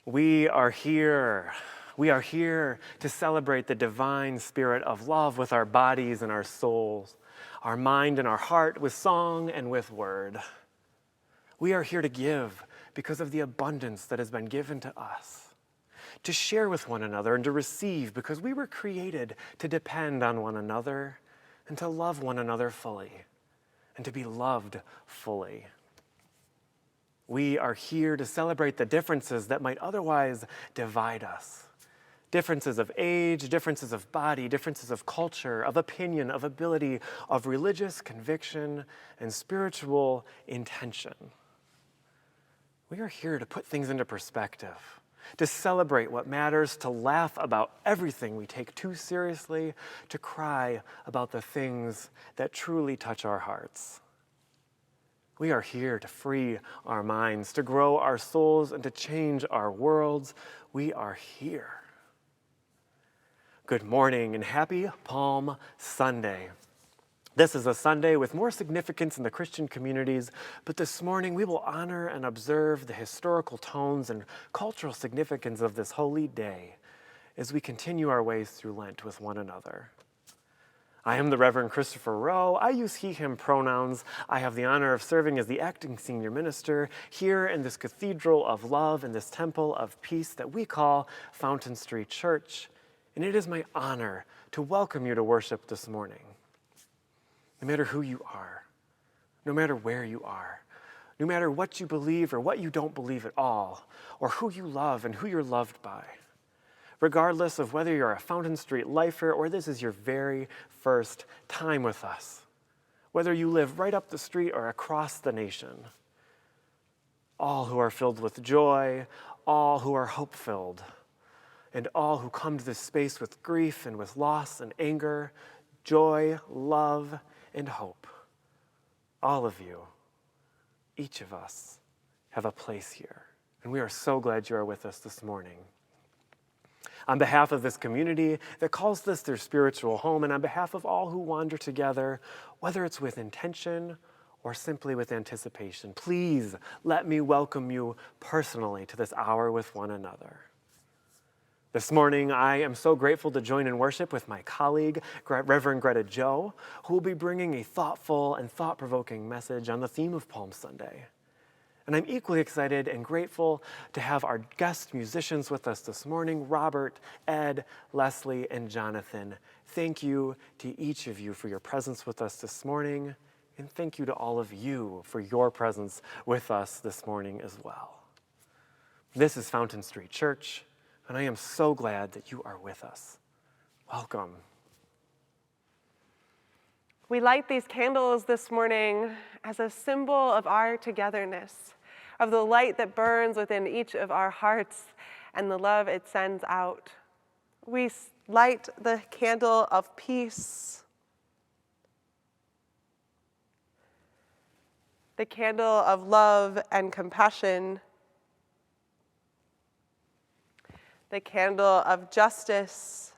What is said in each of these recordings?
We are here. We are here to celebrate the divine spirit of love with our bodies and our souls, our mind and our heart, with song and with word. We are here to give because of the abundance that has been given to us, to share with one another and to receive because we were created to depend on one another and to love one another fully and to be loved fully. We are here to celebrate the differences that might otherwise divide us. Differences of age, differences of body, differences of culture, of opinion, of ability, of religious conviction, and spiritual intention. We are here to put things into perspective, to celebrate what matters, to laugh about everything we take too seriously, to cry about the things that truly touch our hearts. We are here to free our minds, to grow our souls, and to change our worlds. We are here. Good morning and happy Palm Sunday. This is a Sunday with more significance in the Christian communities, but this morning we will honor and observe the historical tones and cultural significance of this holy day as we continue our ways through Lent with one another. I am the Reverend Christopher Rowe. I use he, him pronouns. I have the honor of serving as the acting senior minister here in this cathedral of love and this temple of peace that we call Fountain Street Church. And it is my honor to welcome you to worship this morning. No matter who you are, no matter where you are, no matter what you believe or what you don't believe at all, or who you love and who you're loved by, regardless of whether you're a Fountain Street lifer or this is your very first time with us, whether you live right up the street or across the nation, all who are filled with joy, all who are hope-filled, and all who come to this space with grief and with loss and anger, joy, love, and hope. All of you, each of us, have a place here, and we are so glad you are with us this morning. On behalf of this community that calls this their spiritual home, and on behalf of all who wander together, whether it's with intention or simply with anticipation, please let me welcome you personally to this hour with one another. This morning, I am so grateful to join in worship with my colleague, Reverend Greta who will be bringing a thoughtful and thought-provoking message on the theme of Palm Sunday. And I'm equally excited and grateful to have our guest musicians with us this morning, Robert, Ed, Leslie, and Jonathan. Thank you to each of you for your presence with us this morning, and thank you to all of you for your presence with us this morning as well. This is Fountain Street Church, and I am so glad that you are with us. Welcome. We light these candles this morning as a symbol of our togetherness, of the light that burns within each of our hearts and the love it sends out. We light the candle of peace, the candle of love and compassion, the candle of justice,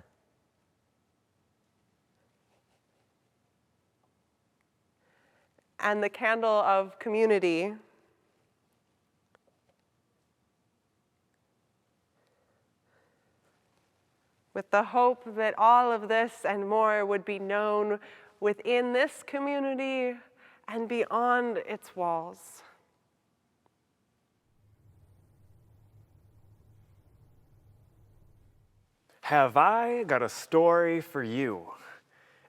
and the candle of community. With the hope that all of this and more would be known within this community and beyond its walls. Have I got a story for you?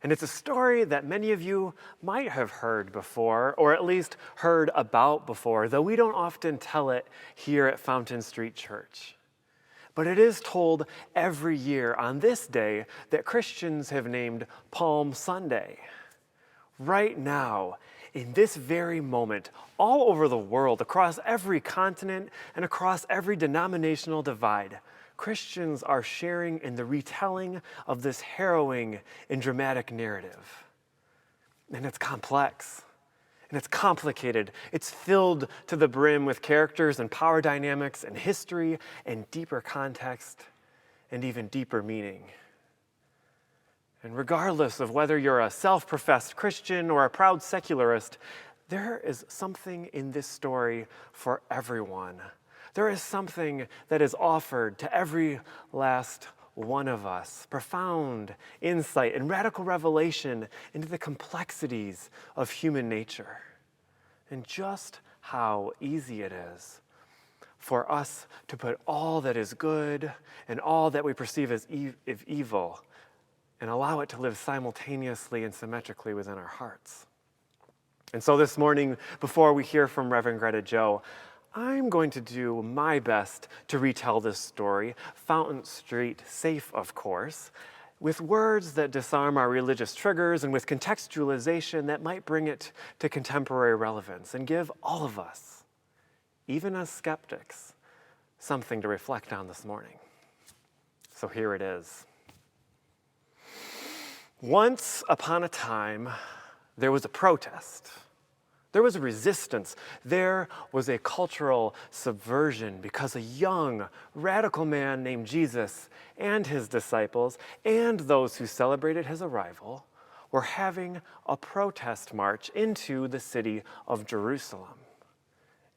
And it's a story that many of you might have heard before, or at least heard about before, though we don't often tell it here at Fountain Street Church. But it is told every year on this day that Christians have named Palm Sunday. Right now, in this very moment, all over the world, across every continent and across every denominational divide, Christians are sharing in the retelling of this harrowing and dramatic narrative. And it's complex, and it's complicated. It's filled to the brim with characters and power dynamics and history and deeper context and even deeper meaning. And regardless of whether you're a self-professed Christian or a proud secularist, there is something in this story for everyone. There is something that is offered to every last one of us, profound insight and radical revelation into the complexities of human nature and just how easy it is for us to put all that is good and all that we perceive as evil and allow it to live simultaneously and symmetrically within our hearts. And so this morning, before we hear from Reverend Greta Joe, I'm going to do my best to retell this story, Fountain Street safe, of course, with words that disarm our religious triggers and with contextualization that might bring it to contemporary relevance and give all of us, even as skeptics, something to reflect on this morning. So here it is. Once upon a time, there was a protest. There was a resistance. There was a cultural subversion because a young, radical man named Jesus and his disciples and those who celebrated his arrival were having a protest march into the city of Jerusalem.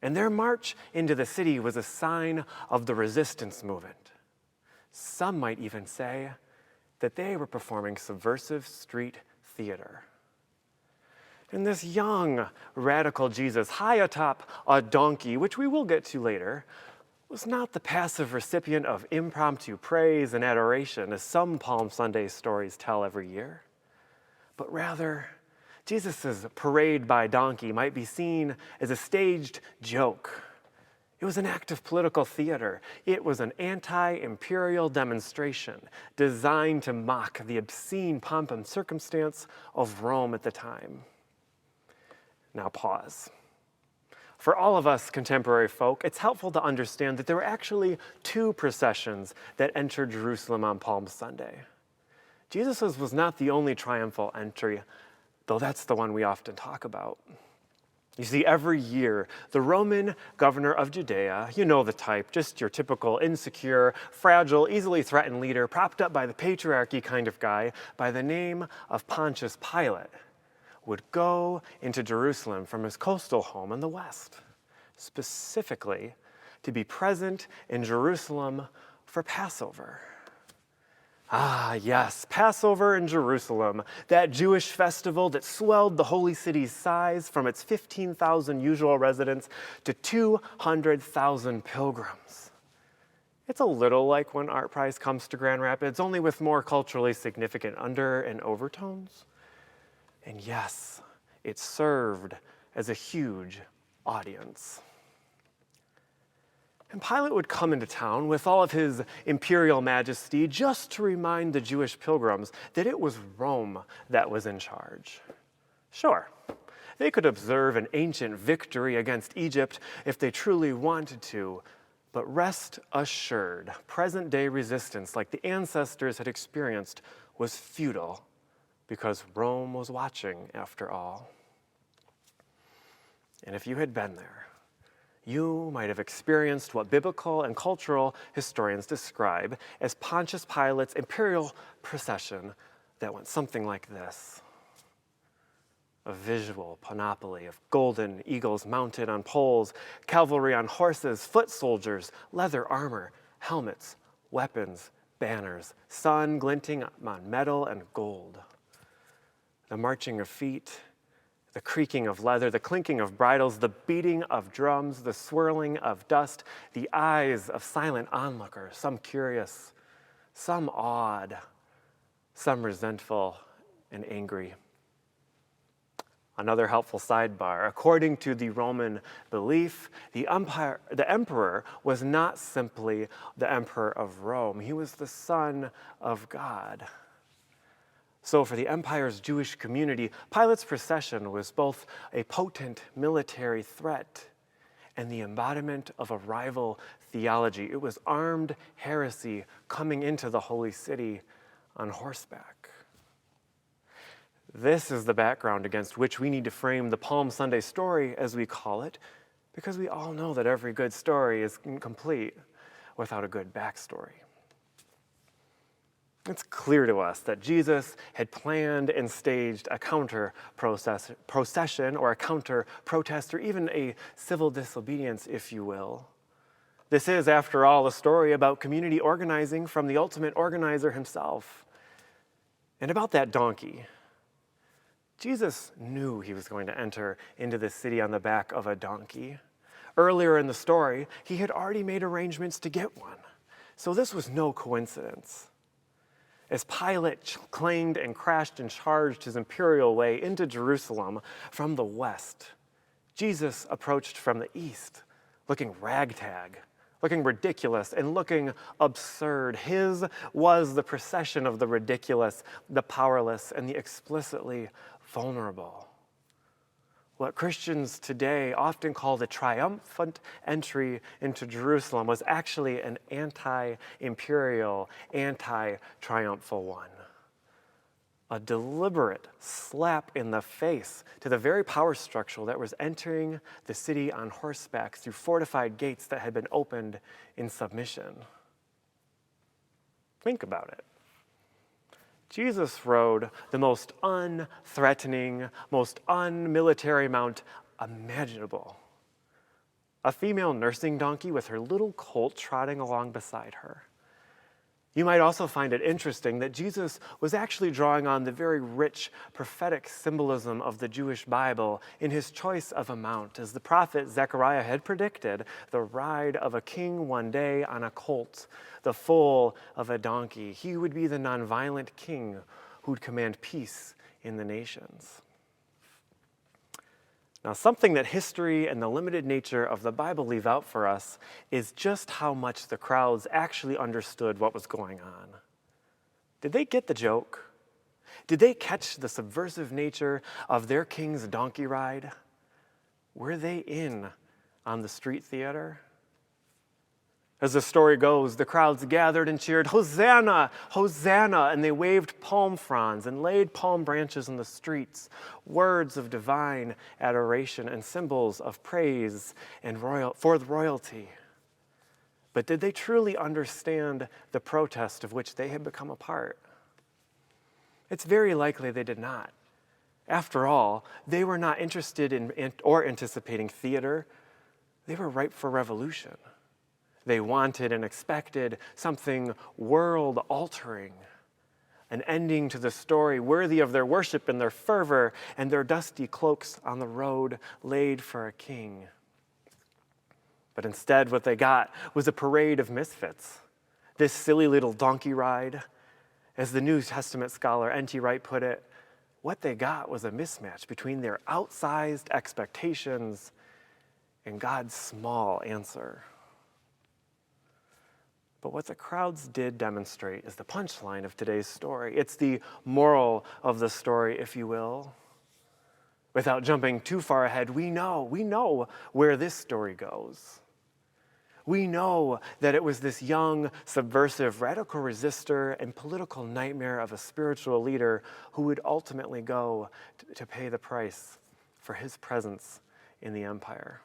And their march into the city was a sign of the resistance movement. Some might even say that they were performing subversive street theater. And this young, radical Jesus, high atop a donkey, which we will get to later, was not the passive recipient of impromptu praise and adoration, as some Palm Sunday stories tell every year, but rather, Jesus' parade by donkey might be seen as a staged joke. It was an act of political theater. It was an anti-imperial demonstration designed to mock the obscene pomp and circumstance of Rome at the time. Now pause. For all of us contemporary folk, it's helpful to understand that there were actually two processions that entered Jerusalem on Palm Sunday. Jesus' was not the only triumphal entry, though that's the one we often talk about. You see, every year, the Roman governor of Judea, you know the type, just your typical insecure, fragile, easily threatened leader, propped up by the patriarchy kind of guy by the name of Pontius Pilate, would go into Jerusalem from his coastal home in the west, specifically to be present in Jerusalem for Passover. Ah, yes, Passover in Jerusalem, that Jewish festival that swelled the holy city's size from its 15,000 usual residents to 200,000 pilgrims. It's a little like when Art Prize comes to Grand Rapids, only with more culturally significant under and overtones. And yes, it served as a huge audience. And Pilate would come into town with all of his imperial majesty just to remind the Jewish pilgrims that it was Rome that was in charge. Sure, they could observe an ancient victory against Egypt if they truly wanted to, but rest assured, present-day resistance like the ancestors had experienced was futile because Rome was watching after all. And if you had been there, you might have experienced what biblical and cultural historians describe as Pontius Pilate's imperial procession that went something like this. A visual panoply of golden eagles mounted on poles, cavalry on horses, foot soldiers, leather armor, helmets, weapons, banners, sun glinting on metal and gold. The marching of feet, the creaking of leather, the clinking of bridles, the beating of drums, the swirling of dust, the eyes of silent onlookers, some curious, some awed, some resentful and angry. Another helpful sidebar, according to the Roman belief, the emperor was not simply the emperor of Rome. He was the Son of God. So for the empire's Jewish community, Pilate's procession was both a potent military threat and the embodiment of a rival theology. It was armed heresy coming into the holy city on horseback. This is the background against which we need to frame the Palm Sunday story, as we call it, because we all know that every good story is incomplete without a good backstory. It's clear to us that Jesus had planned and staged a counter-procession or a counter-protest or even a civil disobedience, if you will. This is, after all, a story about community organizing from the ultimate organizer himself. And about that donkey. Jesus knew he was going to enter into this city on the back of a donkey. Earlier in the story, he had already made arrangements to get one. So this was no coincidence. As Pilate clanged and crashed and charged his imperial way into Jerusalem from the west, Jesus approached from the east, looking ragtag, looking ridiculous, and looking absurd. His was the procession of the ridiculous, the powerless, and the explicitly vulnerable. What Christians today often call the triumphant entry into Jerusalem was actually an anti-imperial, anti-triumphal one. A deliberate slap in the face to the very power structure that was entering the city on horseback through fortified gates that had been opened in submission. Think about it. Jesus rode the most unthreatening, most unmilitary mount imaginable. A female nursing donkey with her little colt trotting along beside her. You might also find it interesting that Jesus was actually drawing on the very rich prophetic symbolism of the Jewish Bible in his choice of a mount. As the prophet Zechariah had predicted, the ride of a king one day on a colt, the foal of a donkey. He would be the nonviolent king who would command peace in the nations. Now, something that history and the limited nature of the Bible leave out for us is just how much the crowds actually understood what was going on. Did they get the joke? Did they catch the subversive nature of their king's donkey ride? Were they in on the street theater? As the story goes, the crowds gathered and cheered, "Hosanna, Hosanna," and they waved palm fronds and laid palm branches in the streets, words of divine adoration and symbols of praise and for the royalty. But did they truly understand the protest of which they had become a part? It's very likely they did not. After all, they were not interested in or anticipating theater. They were ripe for revolution. They wanted and expected something world-altering, an ending to the story worthy of their worship and their fervor and their dusty cloaks on the road laid for a king. But instead, what they got was a parade of misfits. This silly little donkey ride. As the New Testament scholar N.T. Wright put it, what they got was a mismatch between their outsized expectations and God's small answer. But what the crowds did demonstrate is the punchline of today's story. It's the moral of the story, if you will. Without jumping too far ahead, we know where this story goes. We know that it was this young, subversive, radical resistor and political nightmare of a spiritual leader who would ultimately go to pay the price for his presence in the empire.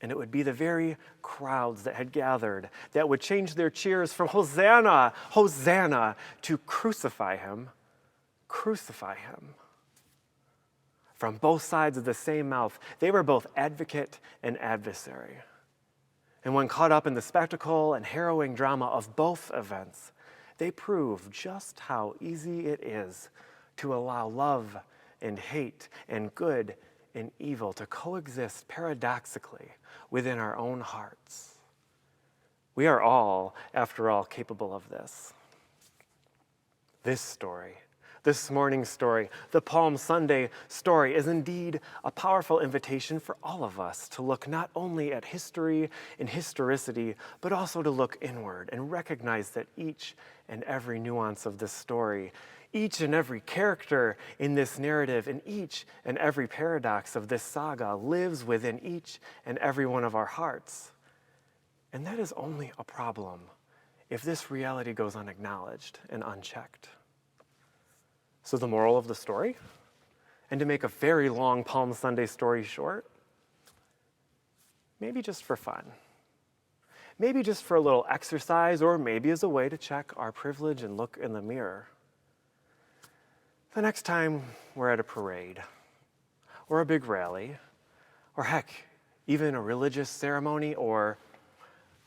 And it would be the very crowds that had gathered that would change their cheers from Hosanna, Hosanna, to crucify him, crucify him. From both sides of the same mouth, they were both advocate and adversary. And when caught up in the spectacle and harrowing drama of both events, they prove just how easy it is to allow love and hate and good and evil to coexist paradoxically within our own hearts. We are all, after all, capable of this. This story, this morning's story, the Palm Sunday story, is indeed a powerful invitation for all of us to look not only at history and historicity, but also to look inward and recognize that each and every nuance of this story, each and every character in this narrative, and each and every paradox of this saga lives within each and every one of our hearts. And that is only a problem if this reality goes unacknowledged and unchecked. So the moral of the story, and to make a very long Palm Sunday story short, maybe just for fun, maybe just for a little exercise, or maybe as a way to check our privilege and look in the mirror. The next time we're at a parade, or a big rally, or heck, even a religious ceremony or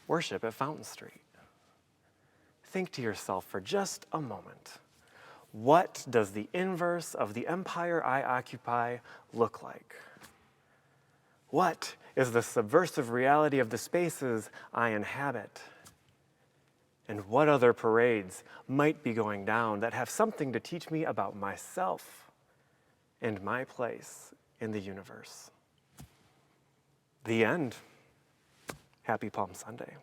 worship at Fountain Street. Think to yourself for just a moment, what does the inverse of the empire I occupy look like? What is the subversive reality of the spaces I inhabit? And what other parades might be going down that have something to teach me about myself and my place in the universe? The end. Happy Palm Sunday.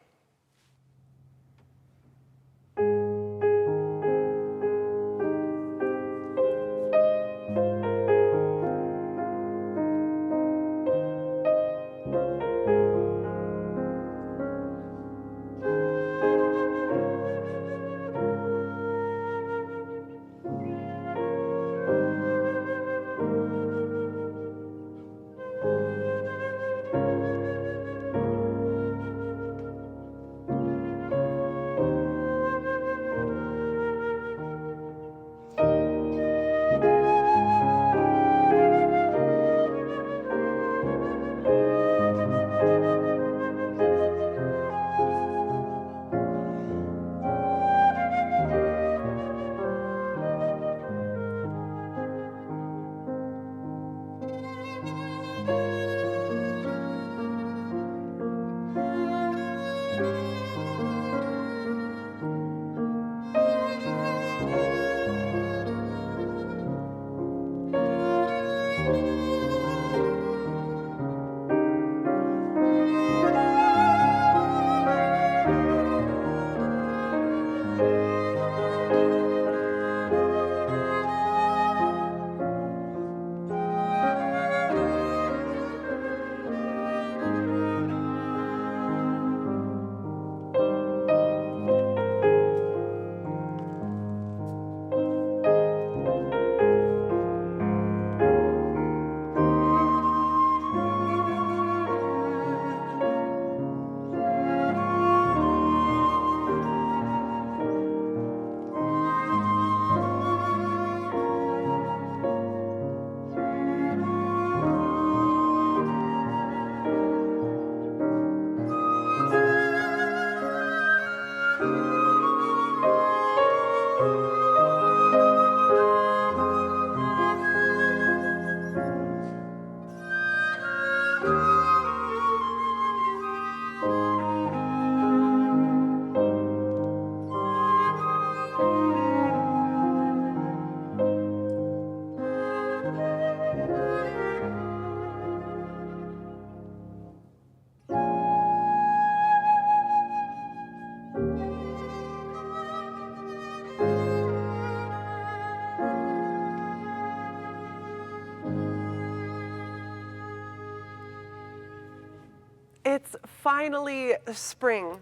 It's finally spring.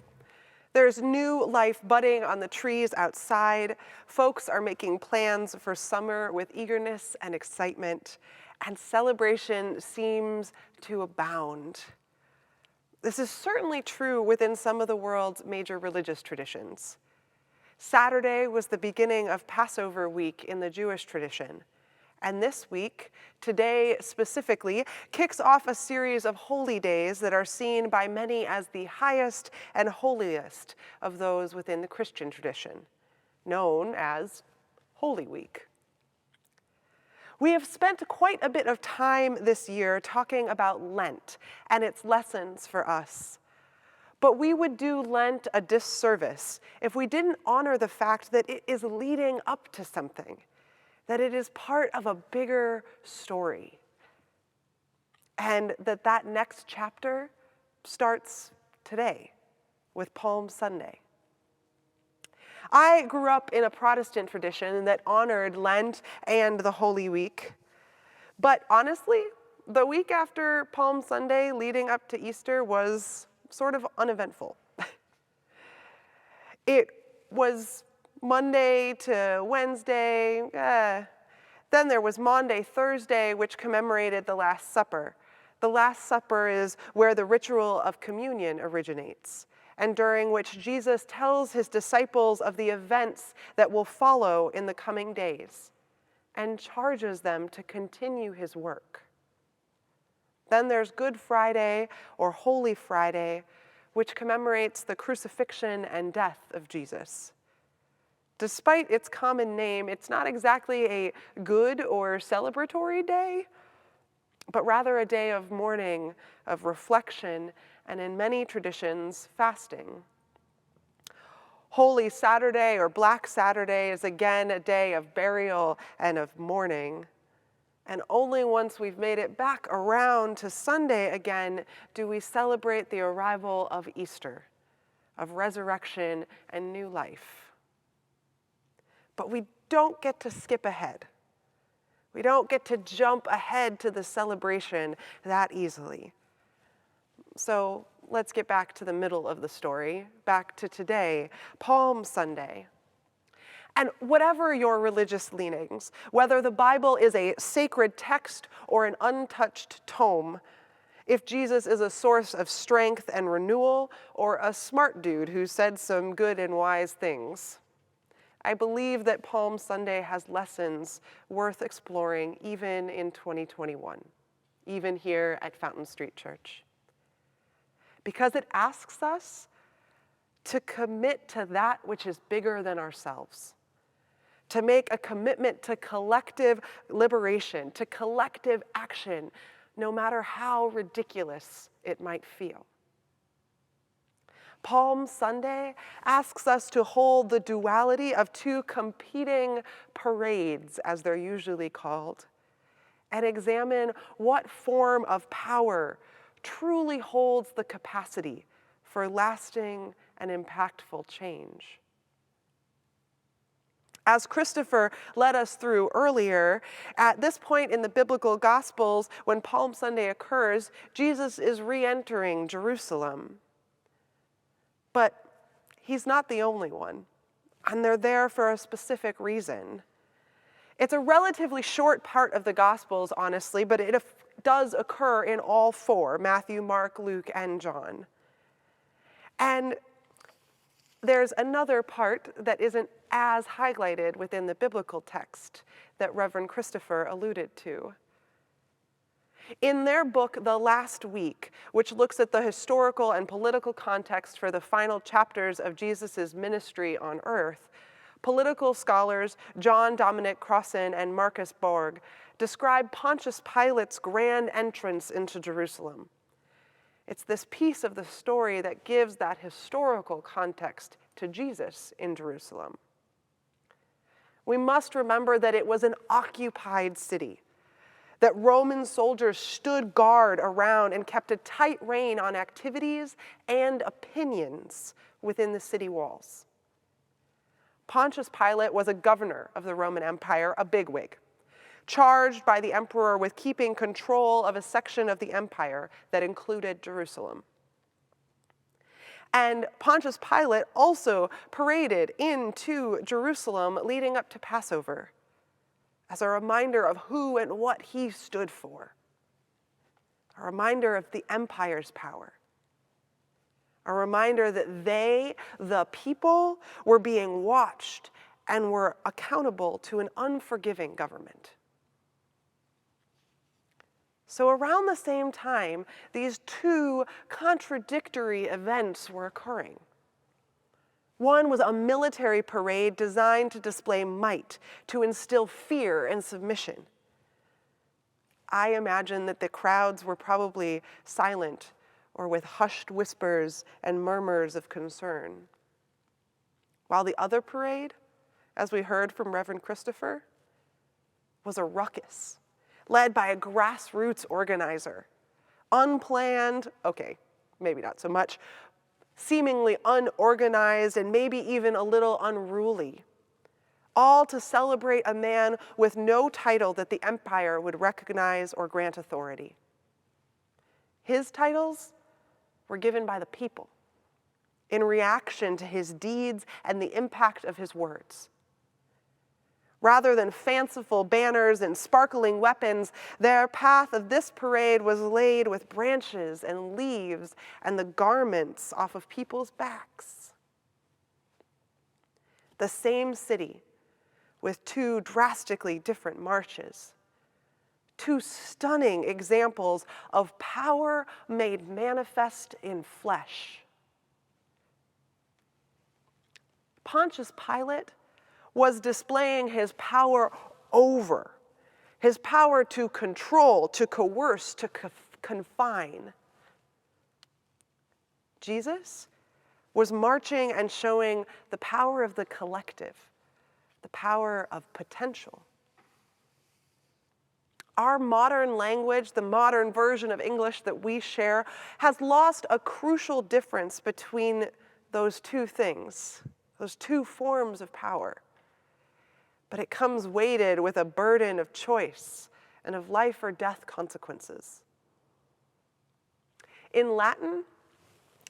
There's new life budding on the trees outside. Folks are making plans for summer with eagerness and excitement, and celebration seems to abound. This is certainly true within some of the world's major religious traditions. Saturday was the beginning of Passover week in the Jewish tradition. And this week, today specifically, kicks off a series of holy days that are seen by many as the highest and holiest of those within the Christian tradition, known as Holy Week. We have spent quite a bit of time this year talking about Lent and its lessons for us. But we would do Lent a disservice if we didn't honor the fact that it is leading up to something, that it is part of a bigger story, and that next chapter starts today with Palm Sunday. I grew up in a Protestant tradition that honored Lent and the Holy Week, but honestly, the week after Palm Sunday leading up to Easter was sort of uneventful. It was Monday to Wednesday, then there was Maundy, Thursday, which commemorated the Last Supper. The Last Supper is where the ritual of communion originates, and during which Jesus tells his disciples of the events that will follow in the coming days, and charges them to continue his work. Then there's Good Friday, or Holy Friday, which commemorates the crucifixion and death of Jesus. Despite its common name, it's not exactly a good or celebratory day, but rather a day of mourning, of reflection, and in many traditions, fasting. Holy Saturday or Black Saturday is again a day of burial and of mourning. And only once we've made it back around to Sunday again do we celebrate the arrival of Easter, of resurrection and new life. But we don't get to skip ahead. We don't get to jump ahead to the celebration that easily. So let's get back to the middle of the story, back to today, Palm Sunday. And whatever your religious leanings, whether the Bible is a sacred text or an untouched tome, if Jesus is a source of strength and renewal or a smart dude who said some good and wise things, I believe that Palm Sunday has lessons worth exploring even in 2021, even here at Fountain Street Church. Because it asks us to commit to that which is bigger than ourselves, to make a commitment to collective liberation, to collective action, no matter how ridiculous it might feel. Palm Sunday asks us to hold the duality of two competing parades, as they're usually called, and examine what form of power truly holds the capacity for lasting and impactful change. As Christopher led us through earlier, at this point in the biblical Gospels, when Palm Sunday occurs, Jesus is re-entering Jerusalem. But he's not the only one, and they're there for a specific reason. It's a relatively short part of the Gospels, honestly, but it does occur in all four, Matthew, Mark, Luke, and John. And there's another part that isn't as highlighted within the biblical text that Reverend Christopher alluded to. In their book, The Last Week, which looks at the historical and political context for the final chapters of Jesus' ministry on earth, political scholars John Dominic Crossan and Marcus Borg describe Pontius Pilate's grand entrance into Jerusalem. It's this piece of the story that gives that historical context to Jesus in Jerusalem. We must remember that it was an occupied city, that Roman soldiers stood guard around and kept a tight rein on activities and opinions within the city walls. Pontius Pilate was a governor of the Roman Empire, a bigwig, charged by the emperor with keeping control of a section of the empire that included Jerusalem. And Pontius Pilate also paraded into Jerusalem leading up to Passover as a reminder of who and what he stood for, a reminder of the empire's power, a reminder that they, the people, were being watched and were accountable to an unforgiving government. So around the same time, these two contradictory events were occurring. One was a military parade designed to display might, to instill fear and submission. I imagine that the crowds were probably silent or with hushed whispers and murmurs of concern. While the other parade, as we heard from Reverend Christopher, was a ruckus, led by a grassroots organizer. Unplanned, okay, maybe not so much, seemingly unorganized and maybe even a little unruly, all to celebrate a man with no title that the empire would recognize or grant authority. His titles were given by the people in reaction to his deeds and the impact of his words. Rather than fanciful banners and sparkling weapons, their path of this parade was laid with branches and leaves and the garments off of people's backs. The same city with two drastically different marches, two stunning examples of power made manifest in flesh. Pontius Pilate was displaying his power over, his power to control, to coerce, to confine. Jesus was marching and showing the power of the collective, the power of potential. Our modern language, the modern version of English that we share, has lost a crucial difference between those two things, those two forms of power. But it comes weighted with a burden of choice and of life or death consequences. In Latin,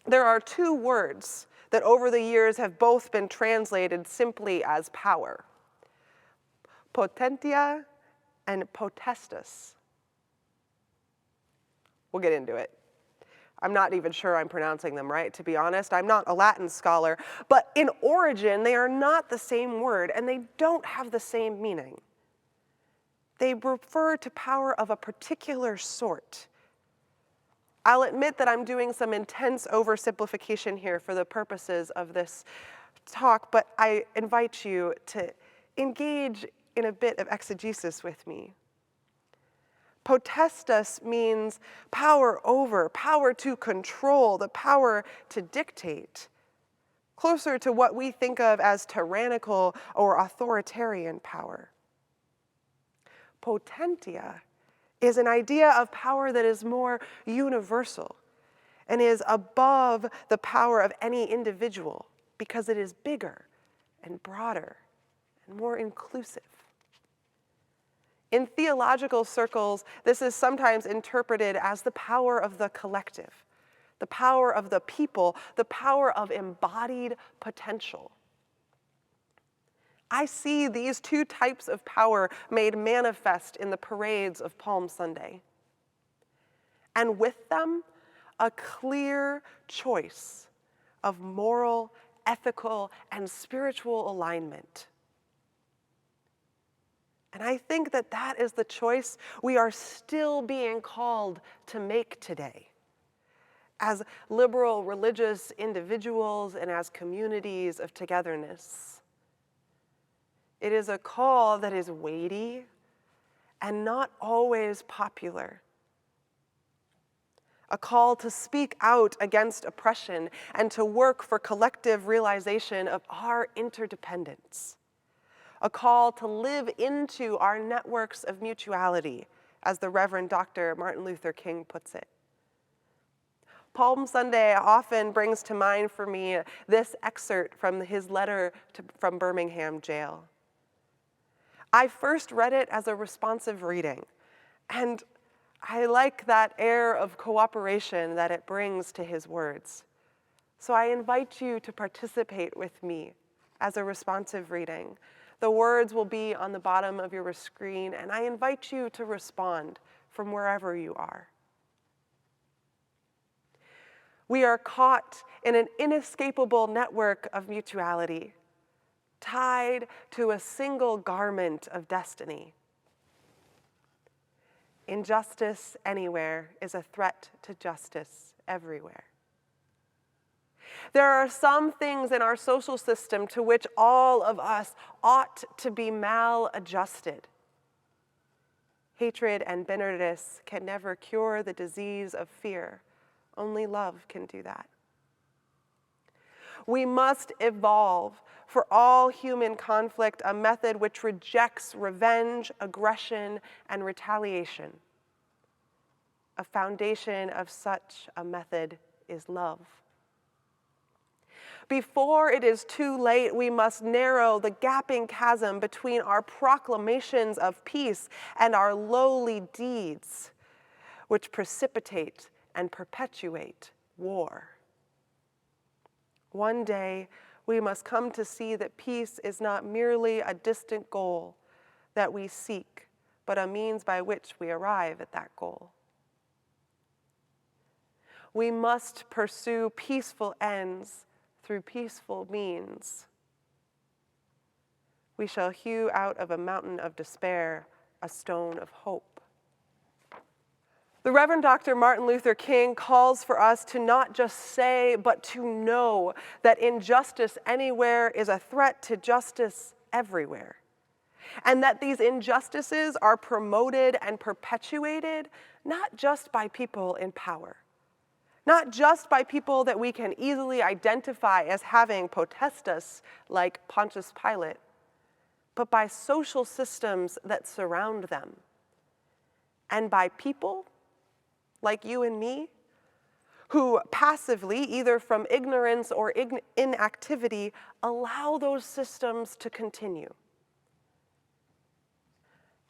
there are two words that over the years have both been translated simply as power: potentia and potestas. We'll get into it. I'm not even sure I'm pronouncing them right, to be honest. I'm not a Latin scholar, but in origin, they are not the same word, and they don't have the same meaning. They refer to power of a particular sort. I'll admit that I'm doing some intense oversimplification here for the purposes of this talk, but I invite you to engage in a bit of exegesis with me. Potestas means power over, power to control, the power to dictate, closer to what we think of as tyrannical or authoritarian power. Potentia is an idea of power that is more universal and is above the power of any individual because it is bigger and broader and more inclusive. In theological circles, this is sometimes interpreted as the power of the collective, the power of the people, the power of embodied potential. I see these two types of power made manifest in the parades of Palm Sunday. And with them, a clear choice of moral, ethical, and spiritual alignment. And I think that that is the choice we are still being called to make today, as liberal religious individuals and as communities of togetherness. It is a call that is weighty and not always popular. A call to speak out against oppression and to work for collective realization of our interdependence. A call to live into our networks of mutuality, as the Reverend Dr. Martin Luther King puts it. Palm Sunday often brings to mind for me this excerpt from his letter from Birmingham jail. I first read it as a responsive reading, and I like that air of cooperation that it brings to his words. So I invite you to participate with me as a responsive reading. The words will be on the bottom of your screen, and I invite you to respond from wherever you are. We are caught in an inescapable network of mutuality, tied to a single garment of destiny. Injustice anywhere is a threat to justice everywhere. There are some things in our social system to which all of us ought to be maladjusted. Hatred and bitterness can never cure the disease of fear. Only love can do that. We must evolve for all human conflict a method which rejects revenge, aggression, and retaliation. A foundation of such a method is love. Before it is too late, we must narrow the gaping chasm between our proclamations of peace and our lowly deeds, which precipitate and perpetuate war. One day, we must come to see that peace is not merely a distant goal that we seek, but a means by which we arrive at that goal. We must pursue peaceful ends through peaceful means. We shall hew out of a mountain of despair a stone of hope. The Reverend Dr. Martin Luther King calls for us to not just say, but to know that injustice anywhere is a threat to justice everywhere, and that these injustices are promoted and perpetuated not just by people in power, not just by people that we can easily identify as having potestas like Pontius Pilate, but by social systems that surround them, and by people like you and me, who passively, either from ignorance or inactivity, allow those systems to continue.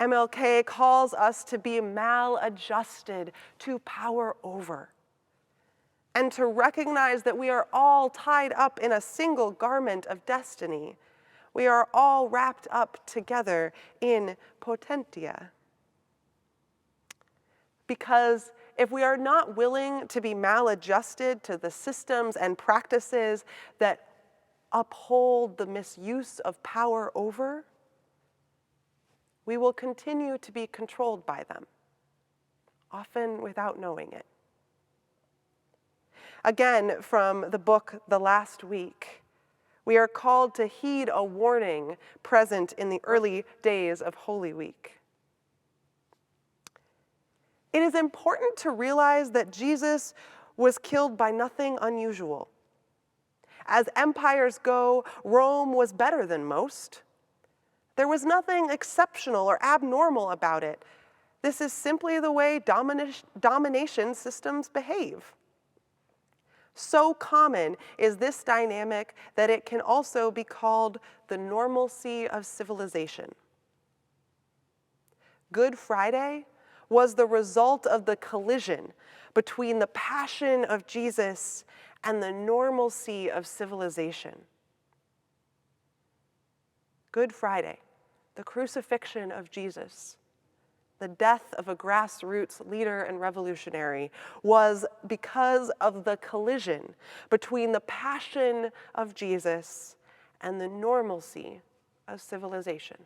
MLK calls us to be maladjusted to power over, and to recognize that we are all tied up in a single garment of destiny. We are all wrapped up together in potentia. Because if we are not willing to be maladjusted to the systems and practices that uphold the misuse of power over, we will continue to be controlled by them, often without knowing it. Again, from the book The Last Week, we are called to heed a warning present in the early days of Holy Week. It is important to realize that Jesus was killed by nothing unusual. As empires go, Rome was better than most. There was nothing exceptional or abnormal about it. This is simply the way domination systems behave. So common is this dynamic that it can also be called the normalcy of civilization. Good Friday was the result of the collision between the passion of Jesus and the normalcy of civilization. Good Friday, the crucifixion of Jesus, the death of a grassroots leader and revolutionary, was because of the collision between the passion of Jesus and the normalcy of civilization.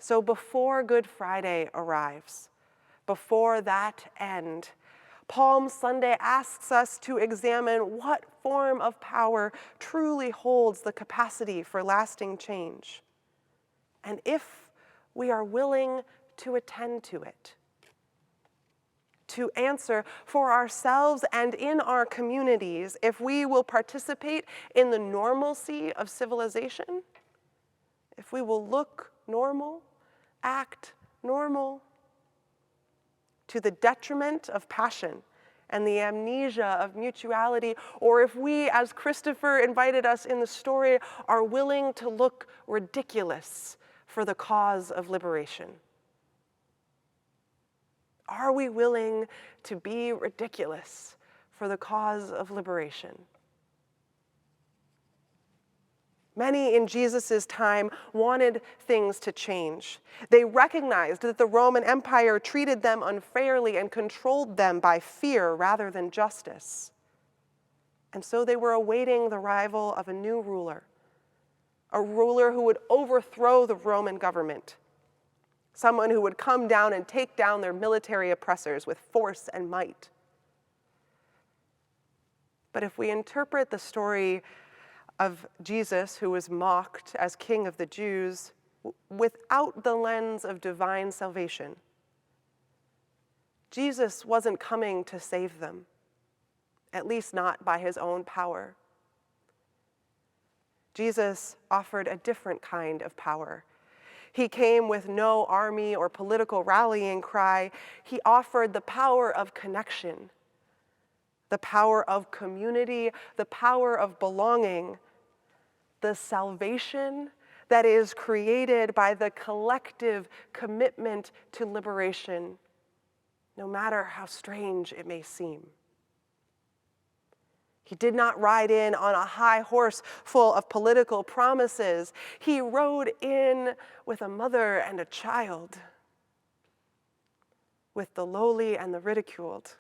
So before Good Friday arrives, before that end, Palm Sunday asks us to examine what form of power truly holds the capacity for lasting change, and if we are willing to attend to it, to answer for ourselves and in our communities if we will participate in the normalcy of civilization, if we will look normal, act normal, to the detriment of passion and the amnesia of mutuality, or if we, as Christopher invited us in the story, are willing to look ridiculous for the cause of liberation. Are we willing to be ridiculous for the cause of liberation? Many in Jesus' time wanted things to change. They recognized that the Roman Empire treated them unfairly and controlled them by fear rather than justice. And so they were awaiting the arrival of a new ruler, a ruler who would overthrow the Roman government, someone who would come down and take down their military oppressors with force and might. But if we interpret the story of Jesus, who was mocked as King of the Jews, without the lens of divine salvation, Jesus wasn't coming to save them, at least not by his own power. Jesus offered a different kind of power. He came with no army or political rallying cry. He offered the power of connection, the power of community, the power of belonging, the salvation that is created by the collective commitment to liberation, no matter how strange it may seem. He did not ride in on a high horse full of political promises. He rode in with a mother and a child, with the lowly and the ridiculed,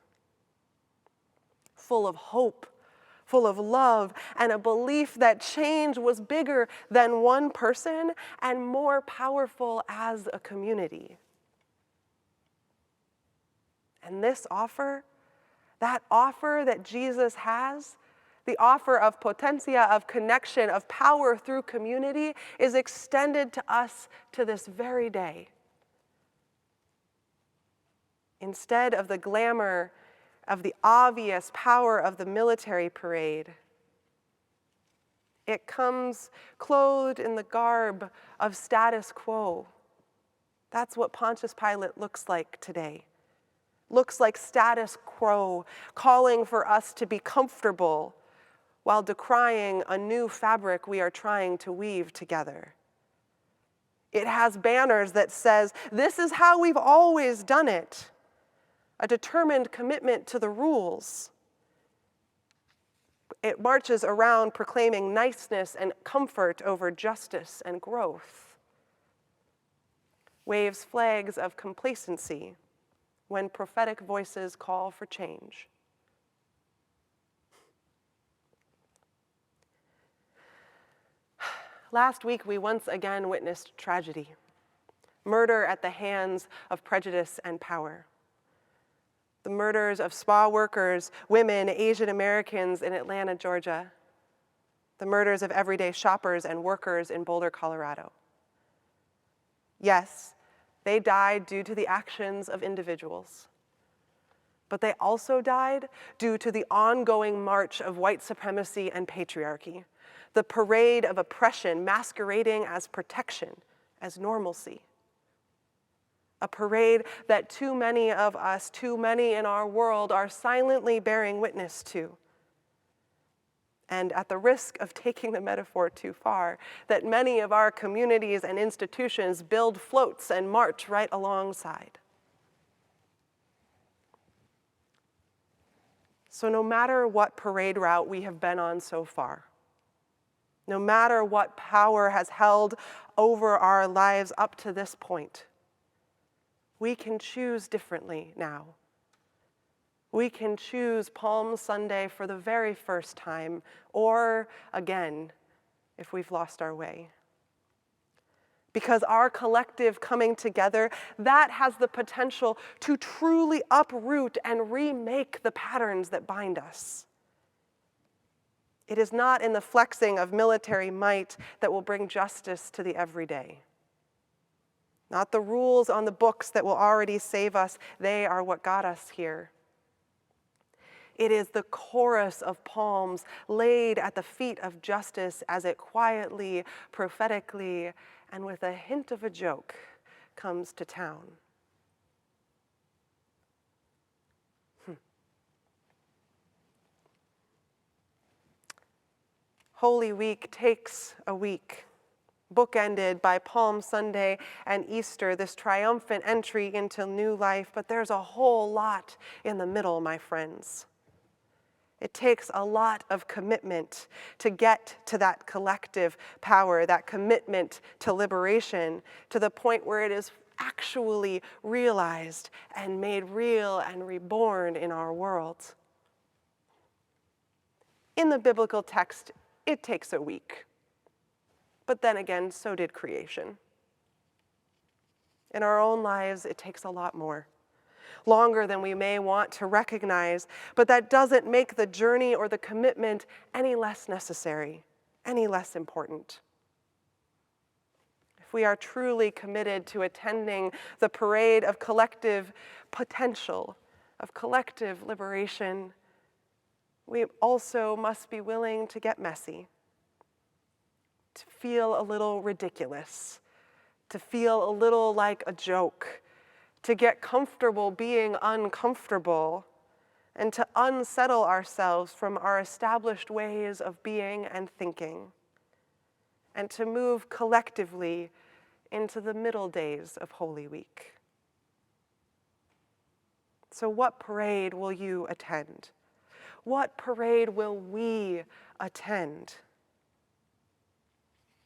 full of hope, full of love, and a belief that change was bigger than one person and more powerful as a community. And this offer, that offer that Jesus has, the offer of potentia, of connection, of power through community, is extended to us to this very day. Instead of the glamour of the obvious power of the military parade, it comes clothed in the garb of status quo. That's what Pontius Pilate looks like today. Looks like status quo, calling for us to be comfortable while decrying a new fabric we are trying to weave together. It has banners that says, "This is how we've always done it," a determined commitment to the rules. It marches around proclaiming niceness and comfort over justice and growth. Waves flags of complacency when prophetic voices call for change. Last week, we once again witnessed tragedy, murder at the hands of prejudice and power. The murders of spa workers, women, Asian Americans in Atlanta, Georgia. The murders of everyday shoppers and workers in Boulder, Colorado. Yes, they died due to the actions of individuals. But they also died due to the ongoing march of white supremacy and patriarchy, the parade of oppression masquerading as protection, as normalcy. A parade that too many of us, too many in our world, are silently bearing witness to. And at the risk of taking the metaphor too far, that many of our communities and institutions build floats and march right alongside. So no matter what parade route we have been on so far, no matter what power has held over our lives up to this point, we can choose differently now. We can choose Palm Sunday for the very first time, or again, if we've lost our way. Because our collective coming together, that has the potential to truly uproot and remake the patterns that bind us. It is not in the flexing of military might that will bring justice to the everyday. Not the rules on the books that will already save us, they are what got us here. It is the chorus of palms laid at the feet of justice as it quietly, prophetically, and with a hint of a joke comes to town. Holy Week takes a week, bookended by Palm Sunday and Easter, this triumphant entry into new life, but there's a whole lot in the middle, my friends. It takes a lot of commitment to get to that collective power, that commitment to liberation, to the point where it is actually realized and made real and reborn in our world. In the biblical text, it takes a week. But then again, so did creation. In our own lives, it takes a lot more. Longer than we may want to recognize, but that doesn't make the journey or the commitment any less necessary, any less important. If we are truly committed to attending the parade of collective potential, of collective liberation, we also must be willing to get messy, to feel a little ridiculous, to feel a little like a joke, to get comfortable being uncomfortable, and to unsettle ourselves from our established ways of being and thinking, and to move collectively into the middle days of Holy Week. So what parade will you attend? What parade will we attend?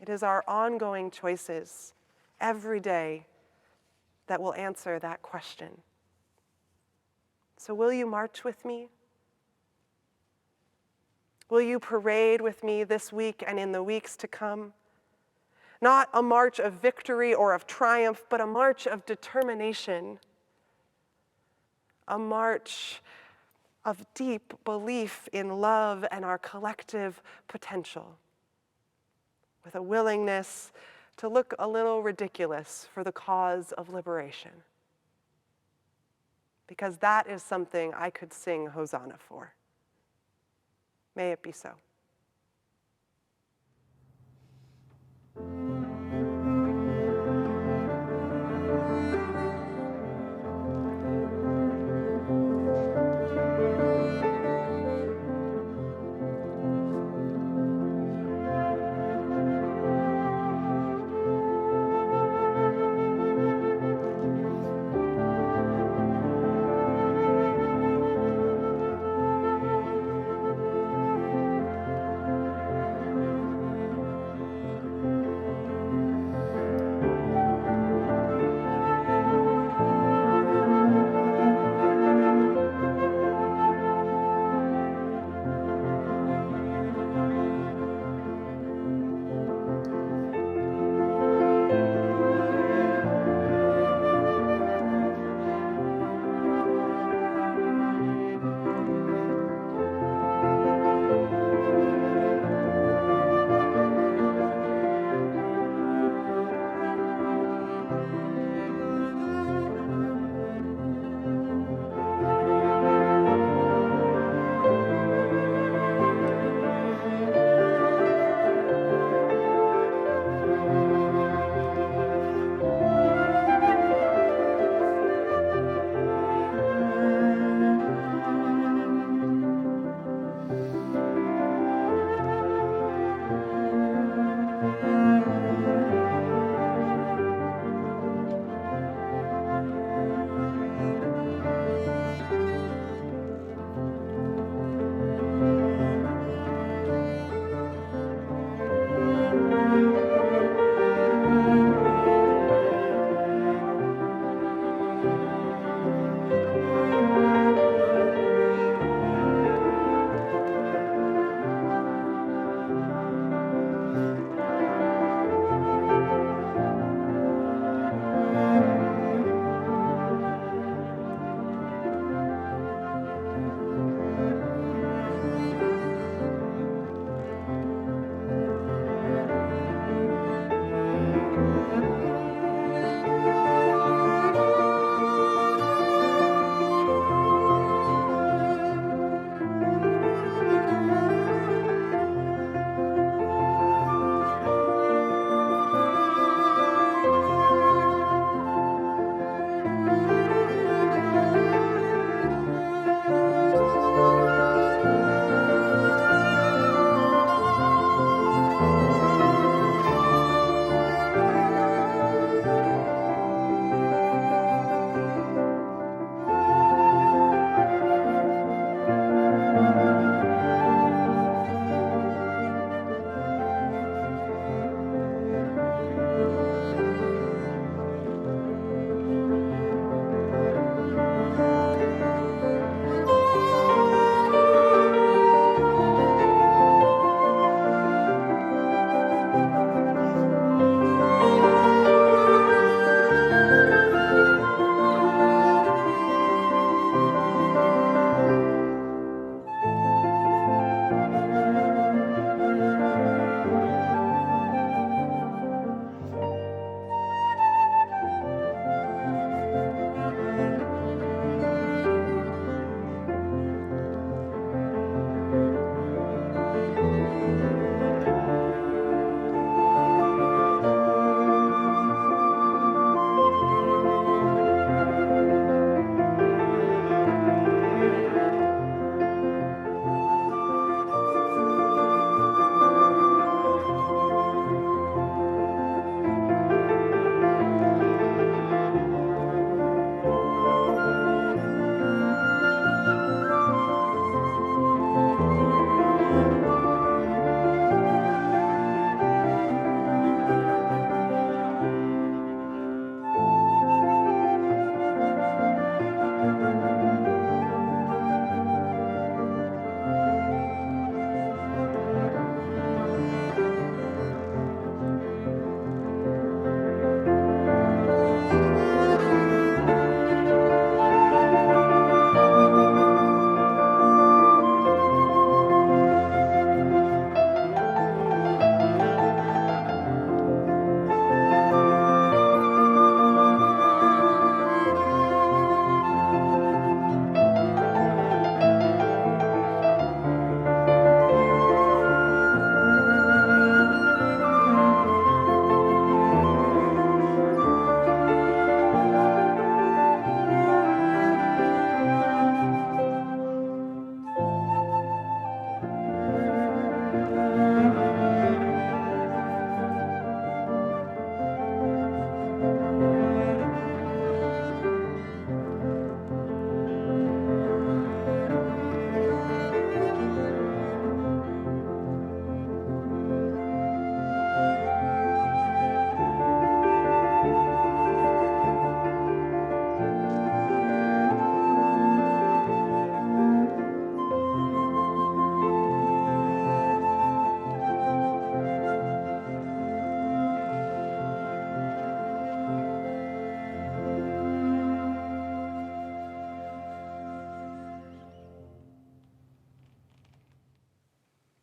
It is our ongoing choices every day that will answer that question. So will you march with me? Will you parade with me this week and in the weeks to come? Not a march of victory or of triumph, but a march of determination. a march of deep belief in love and our collective potential, with a willingness to look a little ridiculous for the cause of liberation. Because that is something I could sing Hosanna for. May it be so.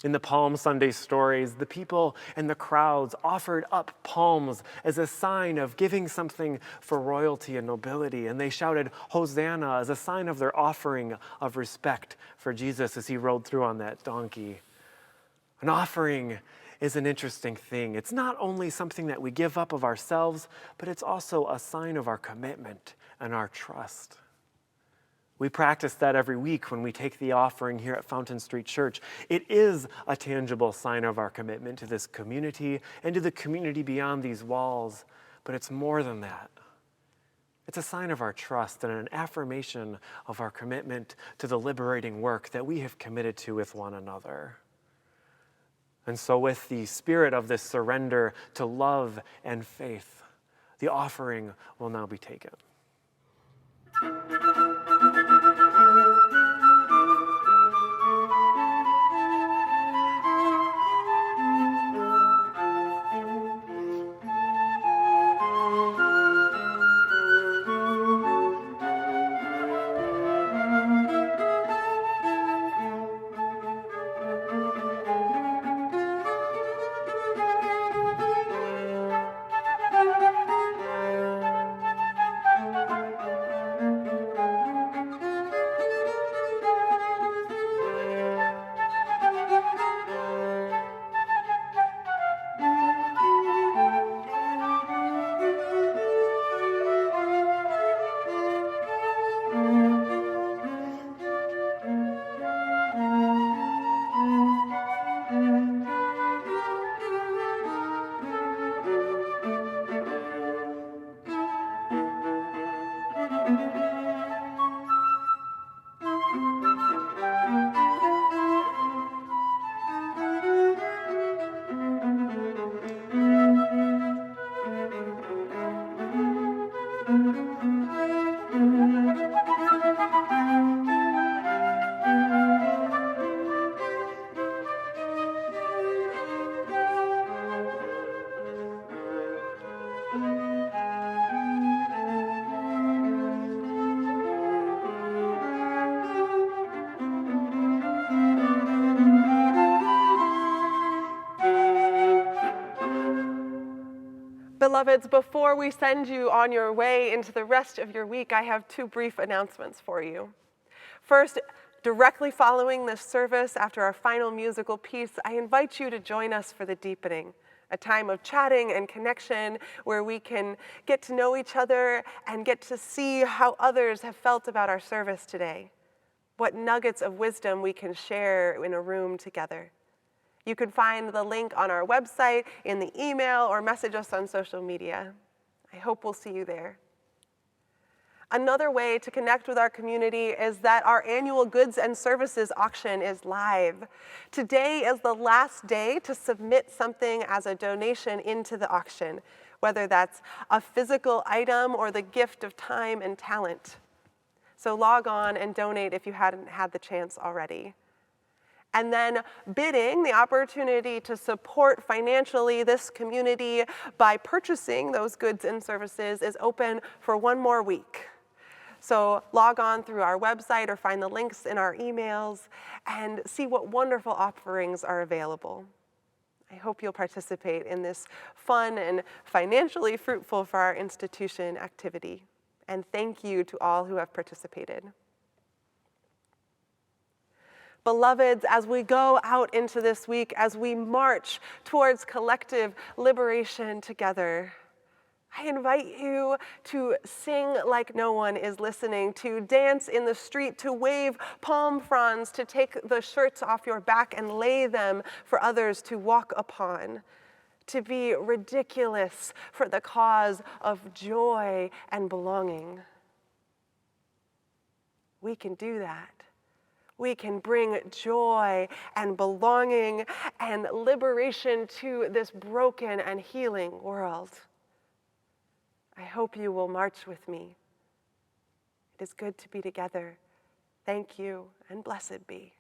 In the Palm Sunday stories, the people and the crowds offered up palms as a sign of giving something for royalty and nobility, and they shouted Hosanna as a sign of their offering of respect for Jesus as he rode through on that donkey. An offering is an interesting thing. It's not only something that we give up of ourselves, but it's also a sign of our commitment and our trust. We practice that every week when we take the offering here at Fountain Street Church. It is a tangible sign of our commitment to this community and to the community beyond these walls, but it's more than that. It's a sign of our trust and an affirmation of our commitment to the liberating work that we have committed to with one another. And so with the spirit of this surrender to love and faith, the offering will now be taken. Beloveds, before we send you on your way into the rest of your week, I have two brief announcements for you. First, directly following this service, after our final musical piece, I invite you to join us for the deepening, a time of chatting and connection where we can get to know each other and get to see how others have felt about our service today, what nuggets of wisdom we can share in a room together. You can find the link on our website, in the email, or message us on social media. I hope we'll see you there. Another way to connect with our community is that our annual goods and services auction is live. Today is the last day to submit something as a donation into the auction, whether that's a physical item or the gift of time and talent. So log on and donate if you hadn't had the chance already. And then bidding, the opportunity to support financially this community by purchasing those goods and services, is open for one more week. So log on through our website or find the links in our emails and see what wonderful offerings are available. I hope you'll participate in this fun and financially fruitful for our institution activity. And thank you to all who have participated. Beloveds, as we go out into this week, as we march towards collective liberation together, I invite you to sing like no one is listening, to dance in the street, to wave palm fronds, to take the shirts off your back and lay them for others to walk upon, to be ridiculous for the cause of joy and belonging. We can do that. We can bring joy and belonging and liberation to this broken and healing world. I hope you will march with me. It is good to be together. Thank you, and blessed be.